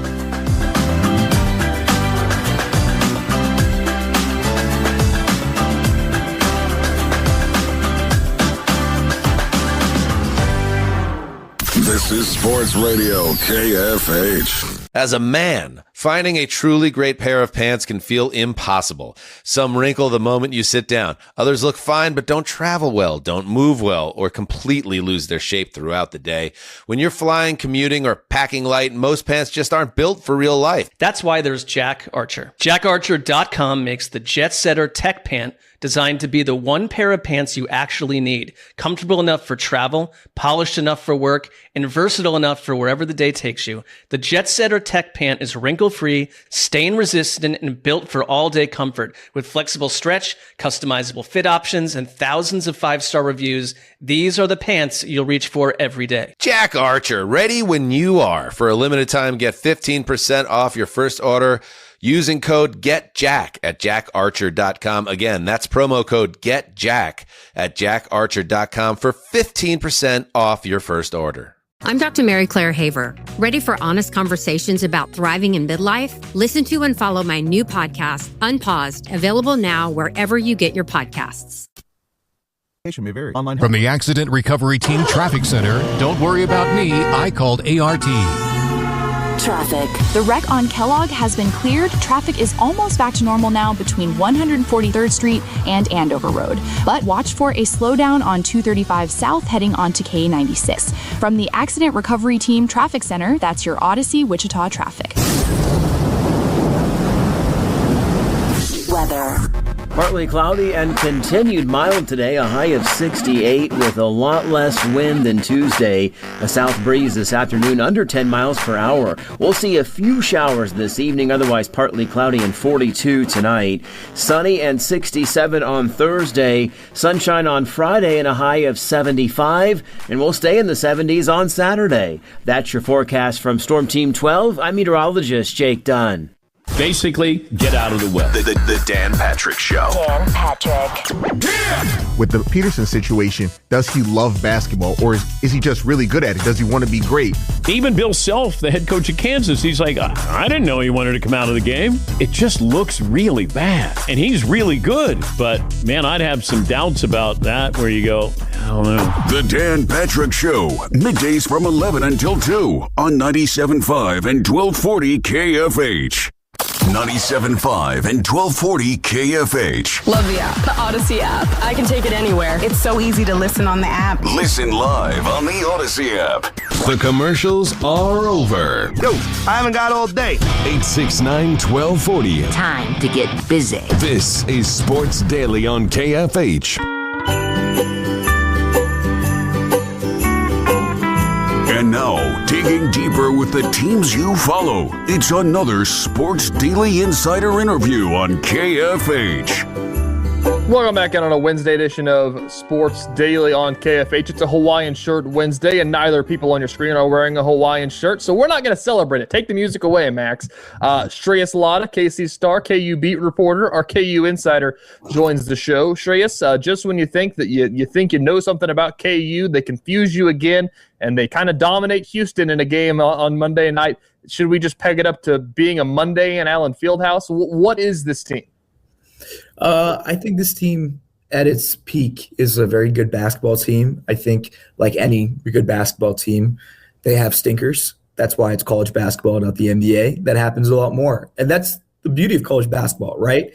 This is Sports Radio KFH. As a man, finding a truly great pair of pants can feel impossible. Some wrinkle the moment you sit down. Others look fine but don't travel well, don't move well, or completely lose their shape throughout the day. When you're flying, commuting, or packing light, most pants just aren't built for real life. That's why there's Jack Archer. JackArcher.com makes the Jet Setter Tech Pant designed to be the one pair of pants you actually need. Comfortable enough for travel, polished enough for work, and versatile enough for wherever the day takes you. The Jet Setter Tech Pant is wrinkle-free, stain-resistant, and built for all-day comfort. With flexible stretch, customizable fit options, and thousands of 5-star reviews, these are the pants you'll reach for every day. Jack Archer, ready when you are. For a limited time, get 15% off your first order using code GETJACK at jackarcher.com. Again, that's promo code GETJACK at jackarcher.com for 15% off your first order. I'm Dr. Mary Claire Haver. Ready for honest conversations about thriving in midlife? Listen to and follow my new podcast, Unpaused, available now wherever you get your podcasts. From the Accident Recovery Team Traffic Center, don't worry about me, I called ART. Traffic. The wreck on Kellogg has been cleared. Traffic is almost back to normal now between 143rd Street and Andover Road. But watch for a slowdown on 235 South heading onto K96. From the Accident Recovery Team Traffic Center, that's your Odyssey Wichita traffic. Weather. Partly cloudy and continued mild today, a high of 68 with a lot less wind than Tuesday. A south breeze this afternoon under 10 miles per hour. We'll see a few showers this evening, otherwise partly cloudy and 42 tonight. Sunny and 67 on Thursday. Sunshine on Friday and a high of 75. And we'll stay in the 70s on Saturday. That's your forecast from Storm Team 12. I'm meteorologist Jake Dunn. Basically, get out of the way. The Dan Patrick Show. Dan Patrick. With the Peterson situation, does he love basketball or is he just really good at it? Does he want to be great? Even Bill Self, the head coach of Kansas, he's like, I didn't know he wanted to come out of the game. It just looks really bad. And he's really good. But, man, I'd have some doubts about that where you go, I don't know. The Dan Patrick Show. Middays from 11 until 2 on 97.5 and 1240 KFH. 97.5 and 1240 KFH. Love the app. The Odyssey app. I can take it anywhere. It's so easy to listen on the app. Listen live on the Odyssey app. The commercials are over. Yo, I haven't got all day. 869-1240. Time to get busy. This is Sports Daily on KFH. And now, digging deeper with the teams you follow, it's another Sports Daily Insider interview on KFH. Welcome back in on a Wednesday edition of Sports Daily on KFH. It's a Hawaiian shirt Wednesday, and neither people on your screen are wearing a Hawaiian shirt, so we're not going to celebrate it. Take the music away, Max. Shreyas Laddha, KC Star, KU beat reporter, our KU insider, joins the show. Shreyas, just when you think that you think you know something about KU, they confuse you again, and they kind of dominate Houston in a game on Monday night. Should we just peg it up to being a Monday in Allen Fieldhouse? What is this team? I think this team at its peak is a very good basketball team. I think, like any good basketball team, they have stinkers. That's why it's college basketball, not the NBA. That happens a lot more. And that's the beauty of college basketball, right?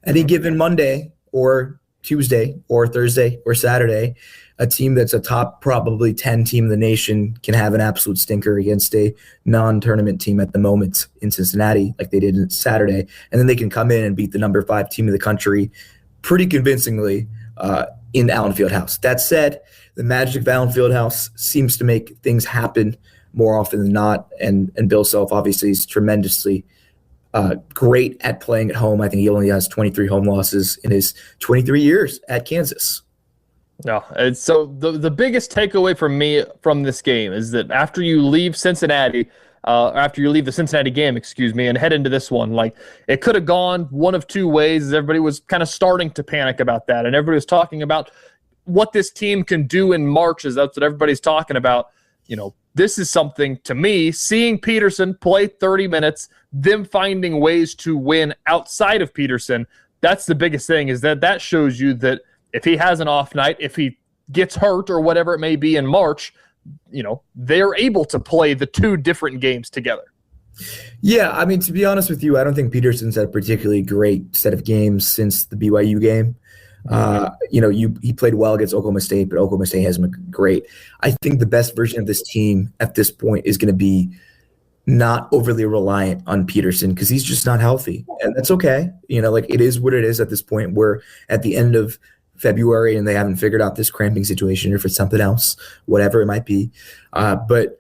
Any given Monday or Tuesday or Thursday or Saturday, a team that's a top probably 10 team in the nation can have an absolute stinker against a non-tournament team at the moment in Cincinnati, like they did on Saturday. And then they can come in and beat the number 5 team in the country pretty convincingly in Allen Fieldhouse. That said, the magic of Allen Fieldhouse seems to make things happen more often than not. And Bill Self obviously is tremendously great at playing at home. I think he only has 23 home losses in his 23 years at Kansas. No, and so the biggest takeaway from me from this game is that after you leave Cincinnati, after you leave the Cincinnati game, and head into this one, like it could have gone one of two ways. Everybody was kind of starting to panic about that, and everybody was talking about what this team can do in March. That's what everybody's talking about. You know, this is something to me. Seeing Peterson play 30 minutes, them finding ways to win outside of Peterson. That's the biggest thing. Is that shows you that. If he has an off night, if he gets hurt or whatever it may be in March, they're able to play the two different games together. Yeah, I mean, to be honest with you, I don't think Peterson's had a particularly great set of games since the BYU game. He played well against Oklahoma State, but Oklahoma State hasn't been great. I think the best version of this team at this point is going to be not overly reliant on Peterson because he's just not healthy. And that's okay. It is what it is at this point. We're at the end of February and they haven't figured out this cramping situation or if it's something else, whatever it might be. But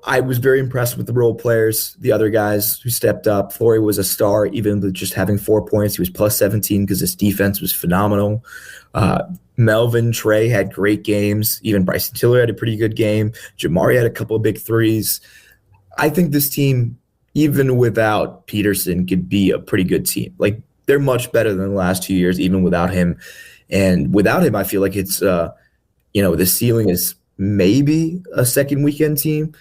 I was very impressed with the role players, the other guys who stepped up. Flory was a star, even with just having 4 points. He was plus 17 because his defense was phenomenal. Melvin, Trey had great games. Even Bryson Tiller had a pretty good game. Jamari had a couple of big threes. I think this team, even without Peterson, could be a pretty good team. Like, they're much better than the last 2 years, even without him. And without him, I feel like it's, the ceiling is maybe a second weekend team.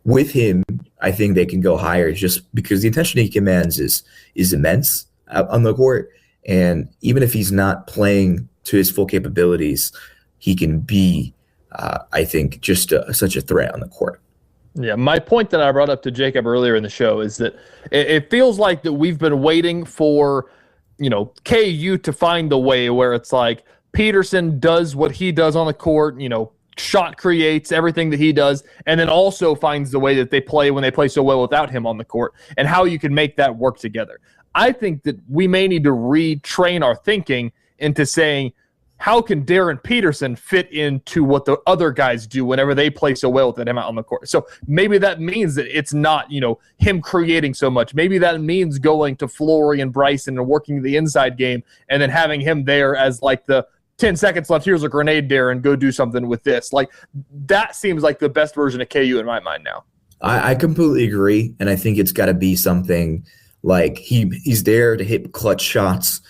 With him, I think they can go higher just because the attention he commands is immense on the court. And even if he's not playing to his full capabilities, he can be, I think, just such a threat on the court. Yeah, my point that I brought up to Jacob earlier in the show is that it feels like that we've been waiting for KU to find the way where it's like Peterson does what he does on the court, shot creates everything that he does, and then also finds the way that they play when they play so well without him on the court and how you can make that work together. I think that we may need to retrain our thinking into saying, how can Darren Peterson fit into what the other guys do whenever they play so well with him out on the court? So maybe that means that it's not, him creating so much. Maybe that means going to Flory and Bryson and working the inside game and then having him there as like the 10 seconds left, here's a grenade, Darren, go do something with this. Like, that seems like the best version of KU in my mind now. I completely agree, and I think it's got to be something like he's there to hit clutch shots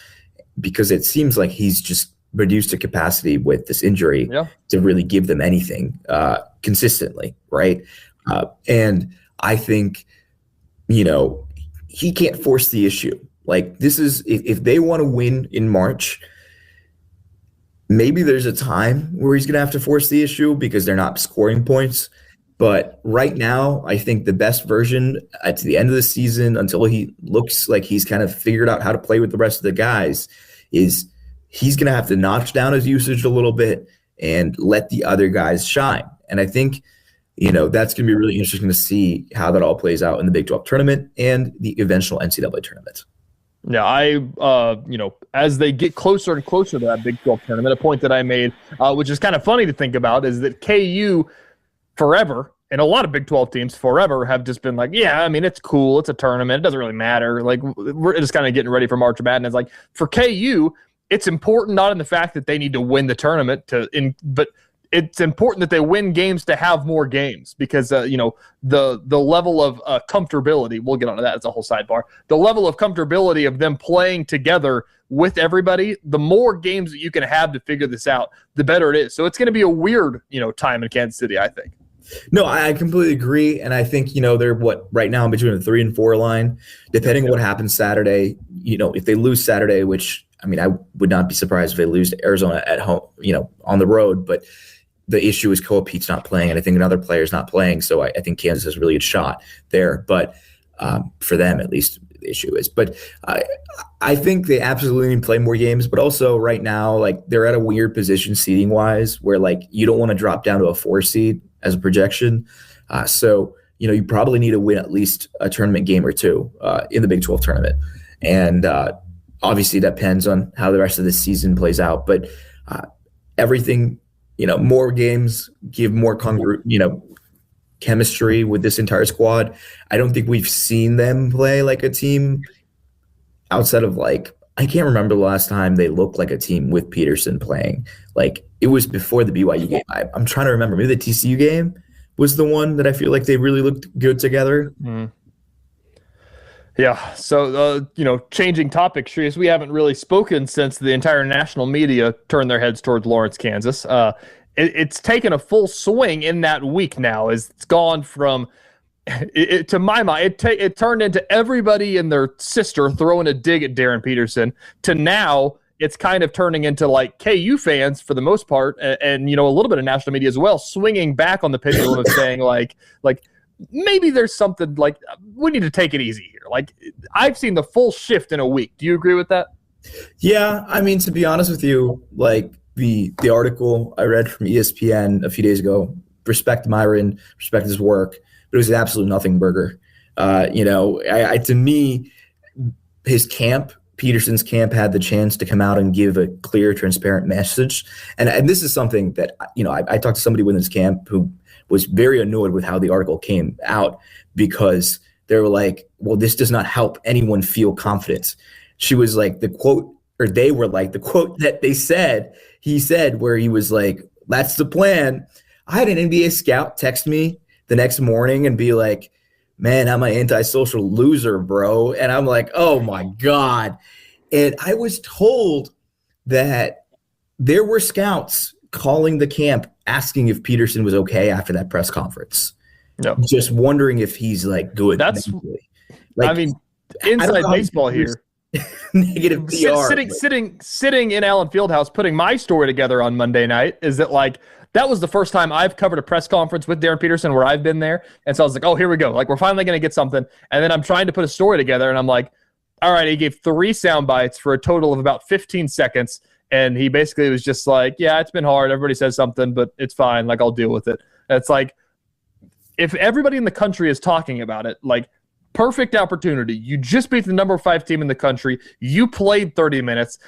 because it seems like he's just reduced to capacity with this injury to really give them anything consistently, right? And I think, he can't force the issue. Like, this is, if they want to win in March, maybe there's a time where he's going to have to force the issue because they're not scoring points. But right now, I think the best version at the end of the season, until he looks like he's kind of figured out how to play with the rest of the guys, is he's going to have to notch down his usage a little bit and let the other guys shine. And I think, that's going to be really interesting to see how that all plays out in the Big 12 tournament and the eventual NCAA tournament. Yeah, as they get closer and closer to that Big 12 tournament, a point that I made, which is kind of funny to think about, is that KU forever, and a lot of Big 12 teams forever, have just been like, yeah, I mean, it's cool. It's a tournament. It doesn't really matter. Like, we're just kind of getting ready for March Madness. Like, for KU, it's important not in the fact that they need to win the tournament, but it's important that they win games to have more games, because the level of comfortability, we'll get onto that, it's a whole sidebar, the level of comfortability of them playing together with everybody, the more games that you can have to figure this out, the better it is. So it's going to be a weird time in Kansas City, I think. No, I completely agree. And I think, they're right now in between the 3 and 4 line, depending on what happens Saturday. If they lose Saturday, which, I mean, I would not be surprised if they lose to Arizona at home, on the road, but the issue is Koa Pete's not playing, and I think another player's not playing. So I think Kansas has a really good shot there. But for them, at least, the issue is. But I think they absolutely need to play more games. But also right now, they're at a weird position seeding wise, where you don't want to drop down to a 4 seed as a projection. So you probably need to win at least a tournament game or two in the Big 12 tournament. And obviously that depends on how the rest of the season plays out. But everything. More games give more chemistry with this entire squad. I don't think we've seen them play like a team outside of I can't remember the last time they looked like a team with Peterson playing. It was before the BYU game. I'm trying to remember. Maybe the TCU game was the one that I feel like they really looked good together. Mm. Yeah. So, changing topics, Shrees, we haven't really spoken since the entire national media turned their heads towards Lawrence, Kansas. It's taken a full swing in that week now. It's gone from, to my mind, it turned into everybody and their sister throwing a dig at Darren Peterson, to now it's kind of turning into KU fans for the most part, and a little bit of national media as well, swinging back on the pendulum of saying maybe there's something we need to take it easy here. I've seen the full shift in a week. Do you agree with that? Yeah. I mean, to be honest with you, the article I read from ESPN a few days ago, respect Myron, respect his work, but it was an absolute nothing burger. To me, Peterson's camp had the chance to come out and give a clear, transparent message. And this is something that, I talked to somebody within his camp who was very annoyed with how the article came out, because they were like, well, this does not help anyone feel confident. She was like, the quote that he said, where he was like, that's the plan. I had an NBA scout text me the next morning and be like, man, I'm an antisocial loser, bro. And I'm like, oh my God. And I was told that there were scouts calling the camp asking if Peterson was okay after that press conference. No. Just wondering if he's good. That's inside baseball here. Negative PR. Sitting in Allen Fieldhouse, putting my story together on Monday night, is that that was the first time I've covered a press conference with Darren Peterson where I've been there. And so I was like, oh, here we go. We're finally going to get something. And then I'm trying to put a story together, and I'm like, all right, he gave 3 sound bites for a total of about 15 seconds. And he basically was just like, yeah, it's been hard. Everybody says something, but it's fine. I'll deal with it. And it's if everybody in the country is talking about it, perfect opportunity. You just beat the number 5 team in the country. You played 30 minutes.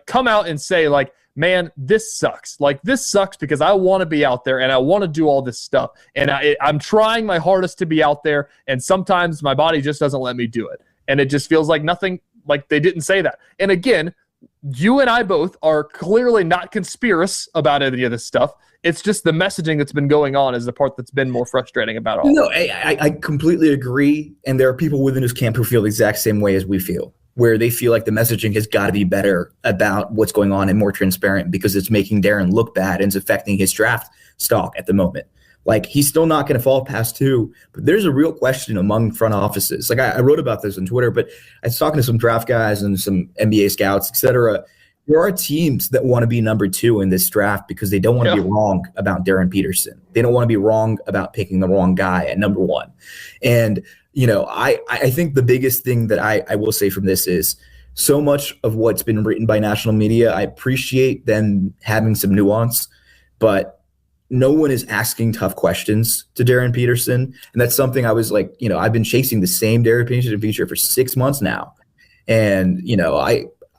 Come out and say, man, this sucks. This sucks because I want to be out there and I want to do all this stuff. And I'm trying my hardest to be out there. And sometimes my body just doesn't let me do it. And it just feels like nothing, they didn't say that. And again, you and I both are clearly not conspiracious about any of this stuff. It's just the messaging that's been going on is the part that's been more frustrating about all. No, I completely agree. And there are people within his camp who feel the exact same way as we feel, where they feel like the messaging has got to be better about what's going on and more transparent, because it's making Darren look bad and it's affecting his draft stock at the moment. He's still not going to fall past 2, but there's a real question among front offices. I wrote about this on Twitter, but I was talking to some draft guys and some NBA scouts, et cetera. there are teams that want to be number 2 in this draft because they don't want to be wrong about Darren Peterson. They don't want to be wrong about picking the wrong guy at number 1. And, I think the biggest thing that I will say from this is so much of what's been written by national media, I appreciate them having some nuance, but no one is asking tough questions to Darren Peterson. And that's something I was like, I've been chasing the same Darren Peterson feature for 6 months now. And,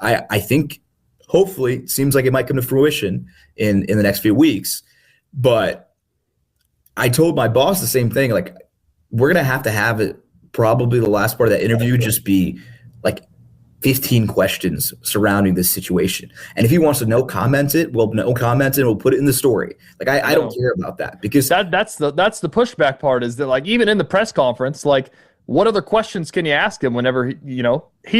I think hopefully it seems like it might come to fruition in the next few weeks. But I told my boss the same thing. Like, we're going to have it, probably the last part of that interview, just be like 15 questions surrounding this situation. And if he wants to no comment it, we'll no comment it and we'll put it in the story. Like, I don't care about that, because that's the pushback part, is that, like, even in the press conference, like, what other questions can you ask him whenever he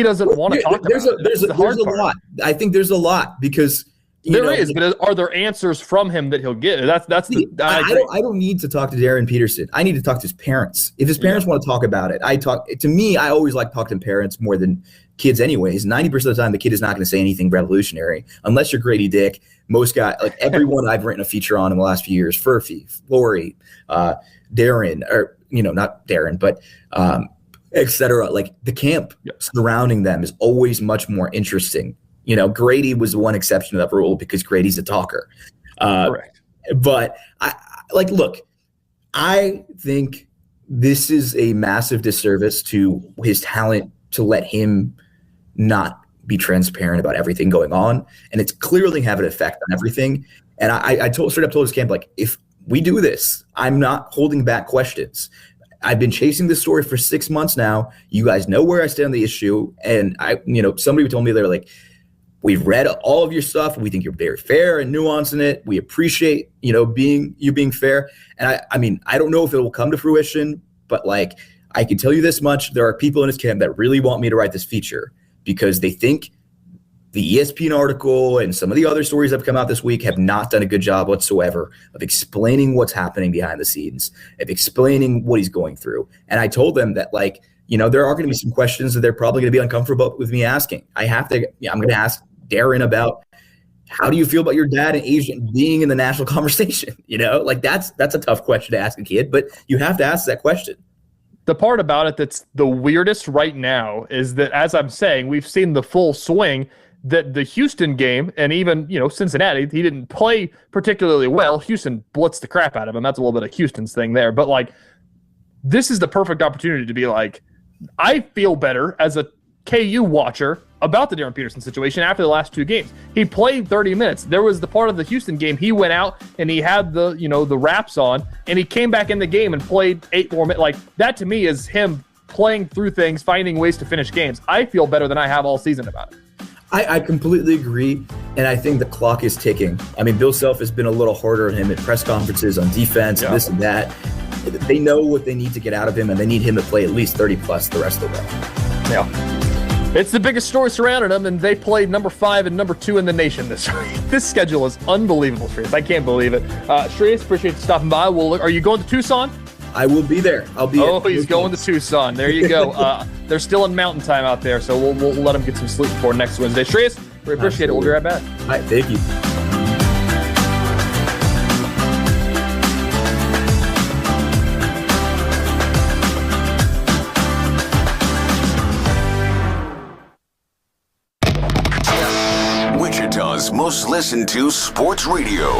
doesn't want to talk about it? There's a lot. I think there's a lot, because but are there answers from him that he'll get? I don't need to talk to Darren Peterson. I need to talk to his parents. If his parents want to talk about it, I always like talking to parents more than kids anyways. 90% of the time, the kid is not going to say anything revolutionary unless you're Grady Dick. Most guys, like everyone I've written a feature on in the last few years, Furphy, Flory, Darren, or not Darren, but etc. Like, the camp surrounding them is always much more interesting. Grady was one exception to that rule because Grady's a talker. Correct. But I think this is a massive disservice to his talent to let him not be transparent about everything going on. And it's clearly having an effect on everything. And I straight up told his camp, like, if we do this, I'm not holding back questions. I've been chasing this story for 6 months now. You guys know where I stand on the issue. And somebody told me, they're like, we've read all of your stuff. We think you're very fair and nuanced in it. We appreciate, being fair. And I don't know if it will come to fruition, but like, I can tell you this much. There are people in his camp that really want me to write this feature because they think the ESPN article and some of the other stories that have come out this week have not done a good job whatsoever of explaining what's happening behind the scenes, of explaining what he's going through. And I told them that, like, there are going to be some questions that they're probably going to be uncomfortable with me asking. I'm going to ask Darren about, how do you feel about your dad and agent being in the national conversation? Like, that's a tough question to ask a kid, but you have to ask that question. The part about it that's the weirdest right now is that, as I'm saying, we've seen the full swing that the Houston game, and even, Cincinnati, he didn't play particularly well. Houston blitzed the crap out of him. That's a little bit of Houston's thing there. But, like, this is the perfect opportunity to be like, I feel better as a KU watcher about the Darren Peterson situation after the last 2 games. He played 30 minutes. There was the part of the Houston game, he went out and he had the wraps on, and he came back in the game and played 8 more minutes. Like, that to me is him playing through things, finding ways to finish games. I feel better than I have all season about it. I completely agree, and I think the clock is ticking. I mean, Bill Self has been a little harder on him at press conferences on defense and this and that. They know what they need to get out of him, and they need him to play at least 30-plus the rest of the way. Yeah. It's the biggest story surrounding them, and they played number 5 and number 2 in the nation this week. This schedule is unbelievable, Shreyas. I can't believe it. Shreyas, appreciate you stopping by. Are you going to Tucson? I will be there. I'll be. Oh, he's going to Tucson. There you go. They're still in mountain time out there, so we'll let him get some sleep before next Wednesday. Shreyas, we appreciate it. We'll be right back. All right, thank you. Wichita's most listened to sports radio,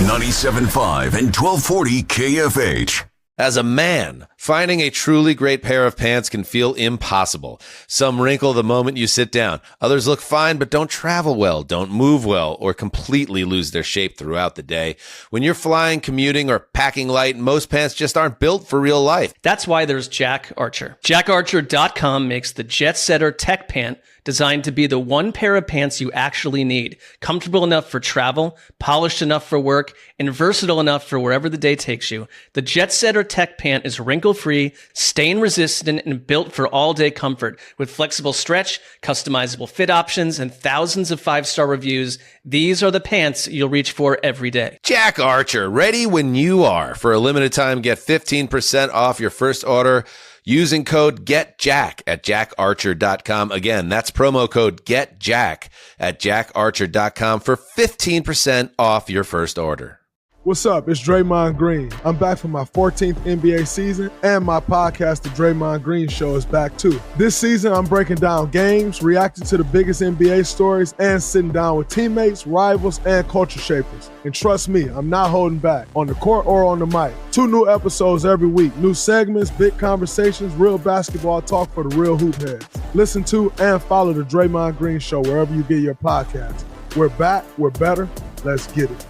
97.5 and 1240 KFH. As a man, finding a truly great pair of pants can feel impossible. Some wrinkle the moment you sit down. Others look fine but don't travel well, don't move well, or completely lose their shape throughout the day. When you're flying, commuting, or packing light, most pants just aren't built for real life. That's why there's Jack Archer. JackArcher.com makes the Jet Setter Tech Pant, designed to be the one pair of pants you actually need. Comfortable enough for travel, polished enough for work, and versatile enough for wherever the day takes you. The Jet Setter Tech Pant is wrinkle-free, stain-resistant, and built for all-day comfort. With flexible stretch, customizable fit options, and thousands of 5-star reviews, these are the pants you'll reach for every day. Jack Archer, ready when you are. For a limited time, get 15% off your first order. using code GETJACK at jackarcher.com. Again, that's promo code GETJACK at jackarcher.com for 15% off your first order. What's up? It's Draymond Green. I'm back for my 14th NBA season, and my podcast, The Draymond Green Show, is back too. This season, I'm breaking down games, reacting to the biggest NBA stories, and sitting down with teammates, rivals, and culture shapers. And trust me, I'm not holding back, on the court or on the mic. 2 new episodes every week, new segments, big conversations, real basketball talk for the real hoop heads. Listen to and follow The Draymond Green Show wherever you get your podcasts. We're back, we're better, let's get it.